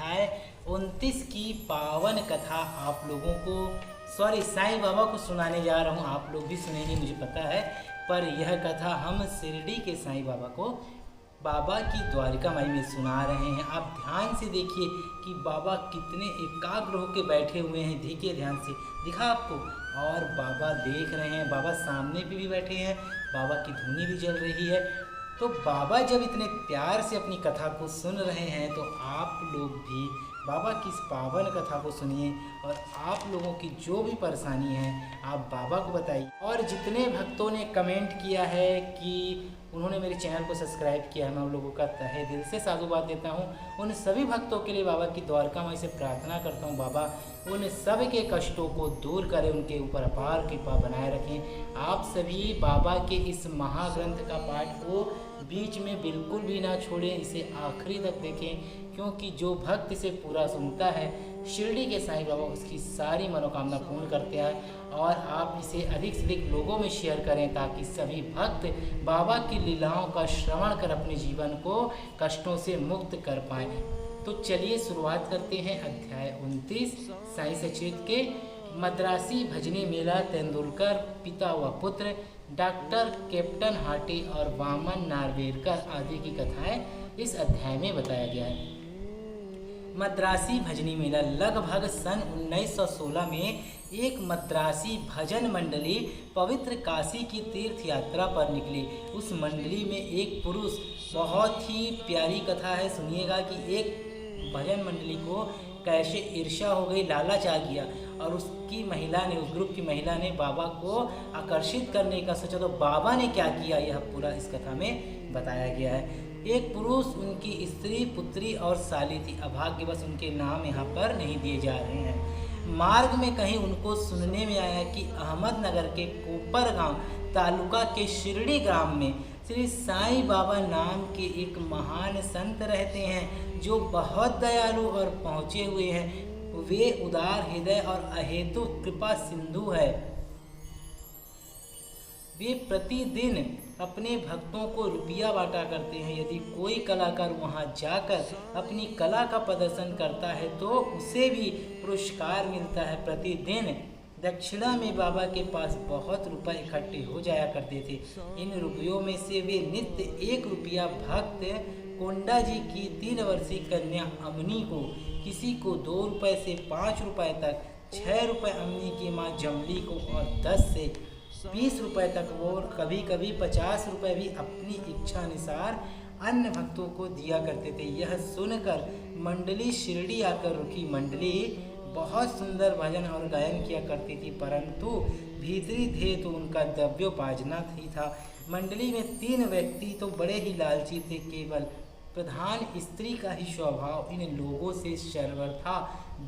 अध्याय 29 की पावन कथा आप लोगों को साईं बाबा को सुनाने जा रहा हूँ। आप लोग भी सुनेंगे मुझे पता है, पर यह कथा हम शिरडी के साईं बाबा को बाबा की द्वारिका माई में सुना रहे हैं। आप ध्यान से देखिए कि बाबा कितने एकाग्र होकर बैठे हुए हैं। देखिए ध्यान से, दिखा आपको? और बाबा देख रहे हैं, बाबा सामने पे भी बैठे हैं, बाबा की धुनी भी जल रही है। तो बाबा जब इतने प्यार से अपनी कथा को सुन रहे हैं तो आप लोग भी बाबा की इस पावन कथा को सुनिए और आप लोगों की जो भी परेशानी है आप बाबा को बताइए। और जितने भक्तों ने कमेंट किया है कि उन्होंने मेरे चैनल को सब्सक्राइब किया है, मैं उन लोगों का तहे दिल से साधुवाद देता हूँ। उन सभी भक्तों के लिए बाबा की द्वारका माई से प्रार्थना करता हूँ, बाबा उन सब के कष्टों को दूर करें, उनके ऊपर अपार कृपा बनाए रखें। आप सभी बाबा के इस महाग्रंथ का पाठ को बीच में बिल्कुल भी ना छोड़ें, इसे आखिरी तक देखें, क्योंकि जो भक्त इसे पूरा सुनता है शिरडी के साईं बाबा उसकी सारी मनोकामना पूर्ण करते हैं। और आप इसे अधिक से अधिक लोगों में शेयर करें ताकि सभी भक्त बाबा की लीलाओं का श्रवण कर अपने जीवन को कष्टों से मुक्त कर पाएं। तो चलिए शुरुआत करते हैं अध्याय 29 साईं सचेत के। मद्रासी भजनी मेला तेंदुलकर पिता व पुत्र डॉक्टर कैप्टन हाटी और वामन नार्वेकर आदि की कथाएं इस अध्याय में बताया गया है। मद्रासी भजनी मेला लगभग सन 1916 में एक मद्रासी भजन मंडली पवित्र काशी की तीर्थ यात्रा पर निकली। उस मंडली में एक पुरुष, बहुत ही प्यारी कथा है, सुनिएगा कि एक भजन मंडली को कैसे ईर्ष्या हो गई, लालच आ गया और उसकी महिला ने, उस ग्रुप की महिला ने बाबा को आकर्षित करने का सोचा। तो बाबा ने क्या किया यह पूरा इस कथा में बताया गया है। एक पुरुष, उनकी स्त्री, पुत्री और साली थी। अभाग्यवश उनके नाम यहाँ पर नहीं दिए जा रहे हैं। मार्ग में कहीं उनको सुनने में आया कि अहमदनगर के कोपर गांव तालुका के शिरडी ग्राम में श्री साईं बाबा नाम के एक महान संत रहते हैं जो बहुत दयालु और पहुँचे हुए हैं। वे उदार हृदय और अहेतु कृपा सिंधु है। वे प्रतिदिन अपने भक्तों को रुपया बांटा करते हैं। यदि कोई कलाकार वहां जाकर अपनी कला का प्रदर्शन करता है तो उसे भी पुरस्कार मिलता है। प्रतिदिन दक्षिणा में बाबा के पास बहुत रुपए इकट्ठे हो जाया करते थे। इन रुपयों में से वे नित्य 1 रुपया भक्त कोंडा जी की 3 वर्षीय कन्या अमनी को, किसी को 2 रुपये से 5 रुपये तक, 6 रुपये अमनी की माँ जमली को और 10 से 20 रुपये तक और कभी कभी 50 रुपये भी अपनी इच्छा अनुसार अन्य भक्तों को दिया करते थे। यह सुनकर मंडली शिरडी आकर रुकी। मंडली बहुत सुंदर भजन और गायन किया करती थी, परंतु भीतरी ध्येय तो उनका द्रव्योपार्जना ही था। मंडली में 3 व्यक्ति तो बड़े ही लालची थे। केवल प्रधान स्त्री का ही स्वभाव इन लोगों से सर्वथा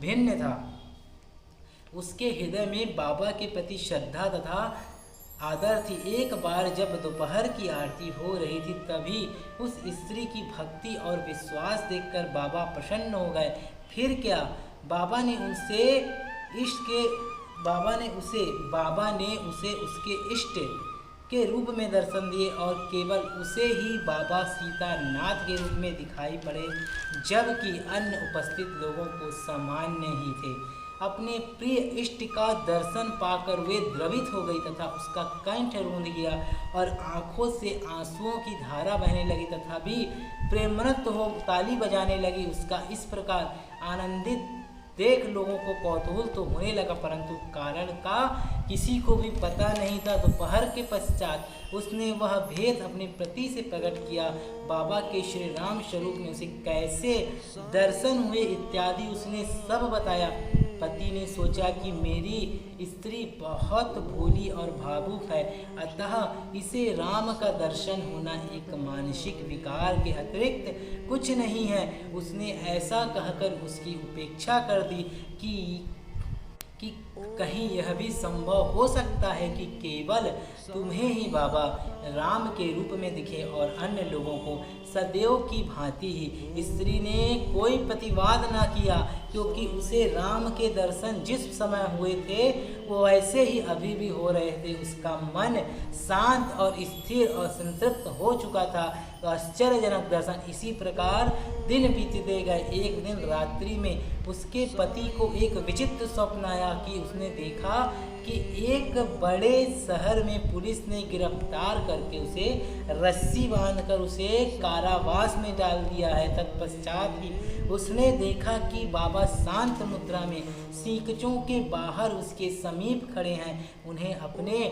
भिन्न था। उसके हृदय में बाबा के प्रति श्रद्धा तथा आदर थी। एक बार जब दोपहर की आरती हो रही थी तभी उस स्त्री की भक्ति और विश्वास देखकर बाबा प्रसन्न हो गए। फिर क्या, बाबा ने उसे उसके इष्ट के रूप में दर्शन दिए और केवल उसे ही बाबा सीतानाथ के रूप में दिखाई पड़े, जबकि अन्य उपस्थित लोगों को सामान्य ही थे। अपने प्रिय इष्ट का दर्शन पाकर वे द्रवित हो गई तथा उसका कंठ रूंध गया और आंखों से आंसुओं की धारा बहने लगी तथा भी प्रेमरत हो ताली बजाने लगी। उसका इस प्रकार आनंदित देख लोगों को कौतूहल तो होने लगा, परंतु कारण का किसी को भी पता नहीं था। दोपहर के पश्चात उसने वह भेद अपने पति से प्रकट किया। बाबा के श्री राम स्वरूप में उसे कैसे दर्शन हुए इत्यादि उसने सब बताया। पति ने सोचा कि मेरी स्त्री बहुत भोली और भावुक है, अतः इसे राम का दर्शन होना एक मानसिक विकार के अतिरिक्त कुछ नहीं है। उसने ऐसा कहकर उसकी उपेक्षा कर दी कि कहीं यह भी संभव हो सकता है कि केवल तुम्हें ही बाबा राम के रूप में दिखे और अन्य लोगों को सदैव की भांति ही। स्त्री ने कोई प्रतिवाद ना किया, क्योंकि उसे राम के दर्शन जिस समय हुए थे वो वैसे ही अभी भी हो रहे थे। उसका मन शांत और स्थिर और संतृप्त हो चुका था। तो आश्चर्यजनक दर्शन। इसी प्रकार दिन बीतते गए। एक दिन रात्रि में उसके पति को एक विचित्र स्वप्न आया कि उसने देखा कि एक बड़े शहर में पुलिस ने गिरफ्तार करके उसे रस्सी बांधकर उसे कारावास में डाल दिया है। तत्पश्चात ही उसने देखा कि बाबा शांत मुद्रा में सीकचों के बाहर उसके समीप खड़े हैं। उन्हें अपने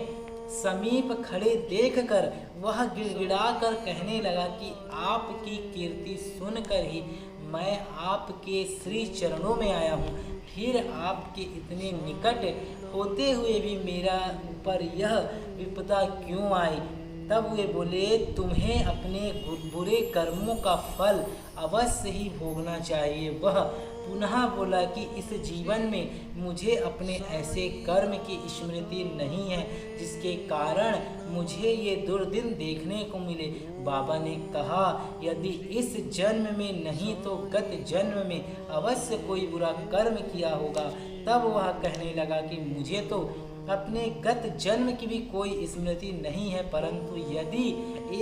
समीप खड़े देखकर वह गिड़गिड़ा कर कहने लगा कि आपकी कीर्ति सुनकर ही मैं आपके श्री चरणों में आया हूँ। फिर आपके इतने निकट होते हुए भी मेरा ऊपर यह विपदा क्यों आई? तब वे बोले, तुम्हें अपने बुरे कर्मों का फल अवश्य ही भोगना चाहिए। वह पुनः बोला कि इस जीवन में मुझे अपने ऐसे कर्म की स्मृति नहीं है जिसके कारण मुझे ये दुर्दिन देखने को मिले। बाबा ने कहा, यदि इस जन्म में नहीं तो गत जन्म में अवश्य कोई बुरा कर्म किया होगा। तब वह कहने लगा कि मुझे तो अपने गत जन्म की भी कोई स्मृति नहीं है, परंतु यदि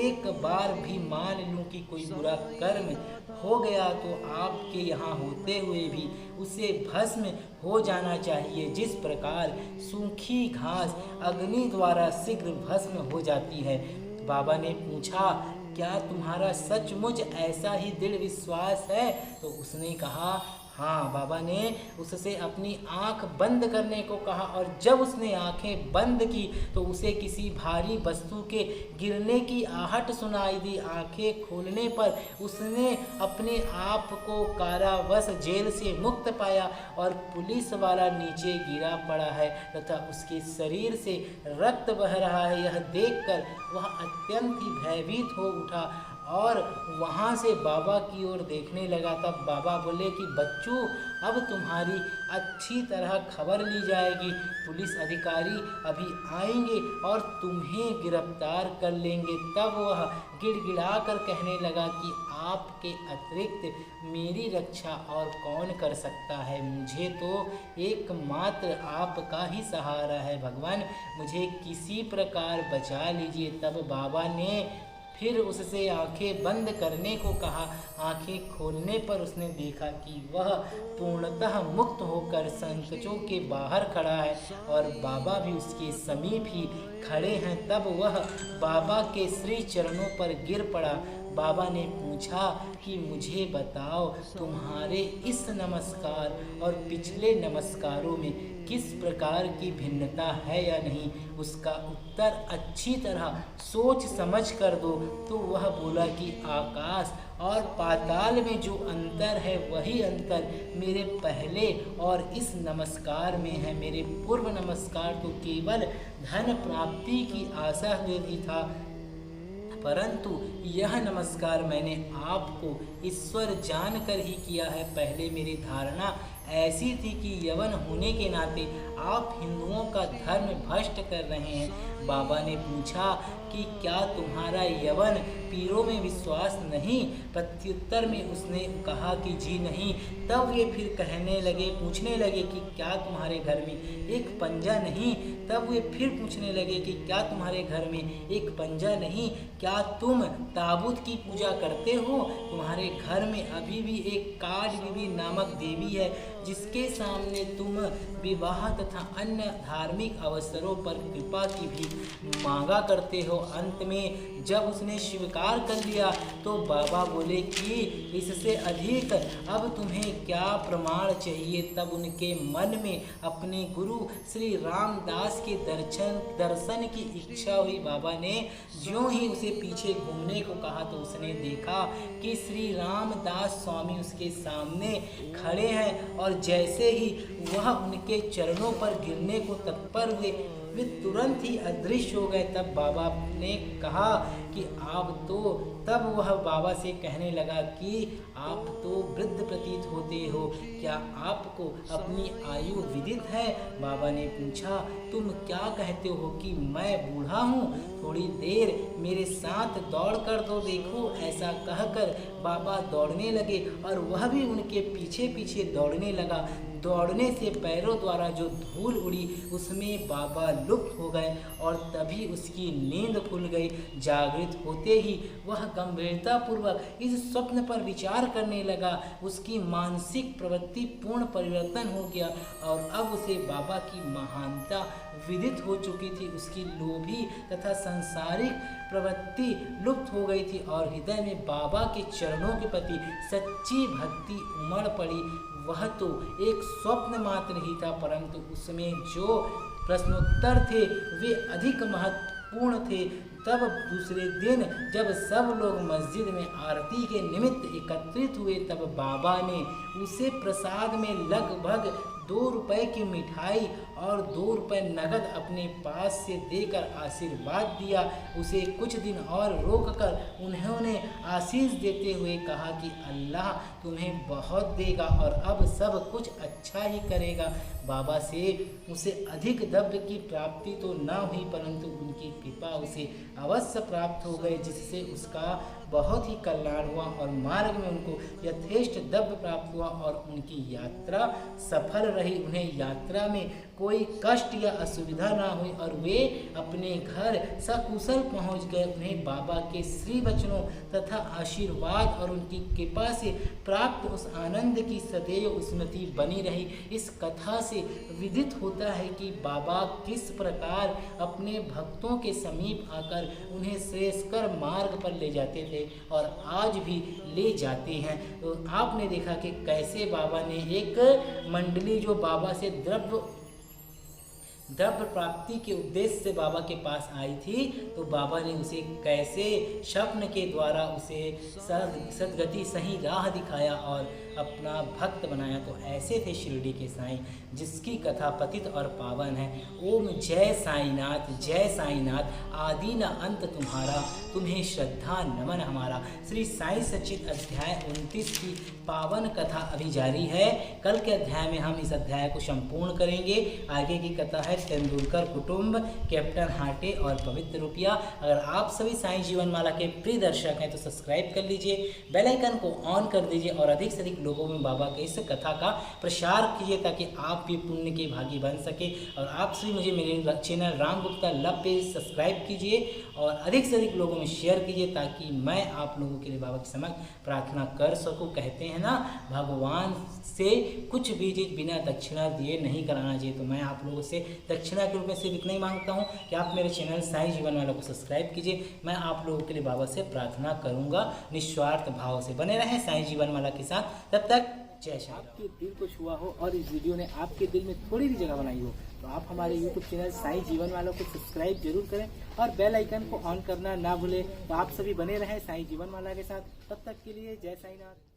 एक बार भी मान लूं कि कोई बुरा कर्म हो गया तो आपके यहाँ होते हुए भी उसे भस्म हो जाना चाहिए, जिस प्रकार सूखी घास अग्नि द्वारा शीघ्र भस्म हो जाती है। बाबा ने पूछा, क्या तुम्हारा सचमुच ऐसा ही दृढ़ विश्वास है? तो उसने कहा, हाँ। बाबा ने उससे अपनी आंख बंद करने को कहा और जब उसने आंखें बंद की तो उसे किसी भारी वस्तु के गिरने की आहट सुनाई दी। आंखें खोलने पर उसने अपने आप को कारावास जेल से मुक्त पाया और पुलिस वाला नीचे गिरा पड़ा है तथा उसके शरीर से रक्त बह रहा है। यह देखकर वह अत्यंत ही भयभीत हो उठा और वहाँ से बाबा की ओर देखने लगा। तब बाबा बोले कि बच्चों, अब तुम्हारी अच्छी तरह खबर ली जाएगी। पुलिस अधिकारी अभी आएंगे और तुम्हें गिरफ्तार कर लेंगे। तब वह गिड़गिड़ा कर कहने लगा कि आपके अतिरिक्त मेरी रक्षा और कौन कर सकता है? मुझे तो एकमात्र आपका ही सहारा है। भगवान, मुझे किसी प्रकार बचा लीजिए। तब बाबा ने फिर उससे आंखें बंद करने को कहा। आंखें खोलने पर उसने देखा कि वह पूर्णतः मुक्त होकर संकचों के बाहर खड़ा है और बाबा भी उसके समीप ही खड़े हैं। तब वह बाबा के श्री चरणों पर गिर पड़ा। बाबा ने पूछा कि मुझे बताओ, तुम्हारे इस नमस्कार और पिछले नमस्कारों में किस प्रकार की भिन्नता है या नहीं? उसका उत्तर अच्छी तरह सोच समझ कर दो। तो वह बोला कि आकाश और पाताल में जो अंतर है वही अंतर मेरे पहले और इस नमस्कार में है। मेरे पूर्व नमस्कार तो केवल धन प्राप्ति की आशा देती था, परंतु यह नमस्कार मैंने आपको ईश्वर जानकर ही किया है। पहले मेरी धारणा ऐसी थी कि यवन होने के नाते आप हिंदुओं का धर्म भ्रष्ट कर रहे हैं। बाबा ने पूछा कि क्या तुम्हारा यवन पीरों में विश्वास नहीं? प्रत्युत्तर में उसने कहा कि जी नहीं। तब वे फिर पूछने लगे कि क्या तुम्हारे घर में एक पंजा नहीं? तब वे फिर पूछने लगे कि क्या तुम्हारे घर में एक पंजा नहीं? क्या तुम ताबूत की पूजा करते हो? तुम्हारे घर में अभी भी एक काज बीबी नामक देवी है जिसके सामने तुम विवाह तथा अन्य धार्मिक अवसरों पर कृपा की भी मांगा करते हो। अंत में जब उसने स्वीकार कर लिया तो बाबा बोले कि इससे अधिक अब तुम्हें क्या प्रमाण चाहिए? तब उनके मन में अपने गुरु श्री रामदास के दर्शन की इच्छा हुई। बाबा ने ज्यों ही उसे पीछे घूमने को कहा तो उसने देखा कि श्री रामदास स्वामी उसके सामने खड़े हैं और जैसे ही वह उनके चरणों पर गिरने को तत्पर हुए वे तुरंत ही अदृश्य हो गए। तब बाबा ने कहा कि आप तो, तब वह बाबा से कहने लगा कि आप तो वृद्ध प्रतीत होते हो, क्या आपको अपनी आयु विदित है? बाबा ने पूछा, तुम क्या कहते हो कि मैं बूढ़ा हूँ? थोड़ी देर मेरे साथ दौड़ कर तो देखो। ऐसा कहकर बाबा दौड़ने लगे और वह भी उनके पीछे पीछे दौड़ने लगा। दौड़ने से पैरों द्वारा जो धूल उड़ी उसमें बाबा लुप्त हो गए और तभी उसकी नींद खुल गई। जागृत होते ही वह गंभीरतापूर्वक इस स्वप्न पर विचार करने लगा। उसकी मानसिक प्रवृत्ति पूर्ण परिवर्तन हो गया और अब उसे बाबा की महानता विदित हो चुकी थी। उसकी लोभी तथा सांसारिक प्रवृत्ति लुप्त हो गई थी और हृदय में बाबा के चरणों के प्रति सच्ची भक्ति उमड़ पड़ी। वह तो एक स्वप्न मात्र ही था, परंतु उसमें जो प्रश्नोत्तर थे वे अधिक महत्वपूर्ण थे। तब दूसरे दिन जब सब लोग मस्जिद में आरती के निमित्त एकत्रित हुए, तब बाबा ने उसे प्रसाद में लगभग 2 रुपए की मिठाई और 2 रुपए नगद अपने पास से देकर आशीर्वाद दिया। उसे कुछ दिन और रोककर उन्होंने आशीष देते हुए कहा कि अल्लाह तुम्हें बहुत देगा और अब सब कुछ अच्छा ही करेगा। बाबा से उसे अधिक द्रव्य की प्राप्ति तो न हुई, परंतु उनकी कृपा उसे अवश्य प्राप्त हो गई, जिससे उसका बहुत ही कल्याण हुआ और मार्ग में उनको यथेष्ट द्रव्य प्राप्त हुआ और उनकी यात्रा सफल रही। उन्हें यात्रा में कोई कष्ट या असुविधा ना हुई और वे अपने घर सकुशल पहुंच गए। उन्हें बाबा के श्री वचनों तथा आशीर्वाद और उनकी कृपा से प्राप्त उस आनंद की सदैव स्मृति बनी रही। इस कथा से विदित होता है कि बाबा किस प्रकार अपने भक्तों के समीप आकर उन्हें श्रेयस्कर मार्ग पर ले जाते थे और आज भी ले जाते हैं। तो आपने देखा कि कैसे बाबा ने एक मंडली जो बाबा से द्रव्य प्राप्ति के उद्देश्य से बाबा के पास आई थी, तो बाबा ने उसे कैसे स्वप्न के द्वारा उसे सदगति सही राह दिखाया और अपना भक्त बनाया। तो ऐसे थे शिरडी के साईं, जिसकी कथा पतित और पावन है। ओम जय साईनाथ, जय साईनाथ, आदि न अंत तुम्हारा, तुम्हें श्रद्धा नमन हमारा। श्री साईं सच्चित अध्याय 29 की पावन कथा अभी जारी है। कल के अध्याय में हम इस अध्याय को संपूर्ण करेंगे। आगे की कथा है तेंदुलकर कुटुंब, कैप्टन हाटे और पवित्र रुपया। अगर आप सभी साईं जीवन माला के प्रिय दर्शक हैं तो सब्सक्राइब कर लीजिए, बेल आइकन को ऑन कर दीजिए और अधिक से अधिक लोगों में बाबा के इस कथा का प्रसार कीजिए ताकि आप भी पुण्य के भागी बन सके। और आप सभी मुझे मेरे चैनल राम गुप्ता लव पे सब्सक्राइब कीजिए और अधिक से अधिक लोगों में शेयर कीजिए ताकि मैं आप लोगों के लिए बाबा के समक्ष प्रार्थना कर सकूं। कहते हैं ना, भगवान से कुछ भी चीज़ बिना दक्षिणा दिए नहीं कराना चाहिए। तो मैं आप लोगों से दक्षिणा के रूप में सिर्फ इतना ही मांगता हूँ कि आप मेरे चैनल साईं जीवन वाला को सब्सक्राइब कीजिए। मैं आप लोगों के लिए बाबा से प्रार्थना करूँगा। निस्वार्थ भाव से बने रहें साईं जीवन वाला के साथ। तब तक जय श्री राम। आपके दिल को छुआ हो और इस वीडियो ने आपके दिल में थोड़ी भी जगह बनाई हो तो आप हमारे YouTube चैनल साईं जीवन वालों को सब्सक्राइब जरूर करें और बेल आइकन को ऑन करना ना भूलें। तो आप सभी बने रहें साईं जीवन वाला के साथ। तब तक के लिए जय साईनाथ।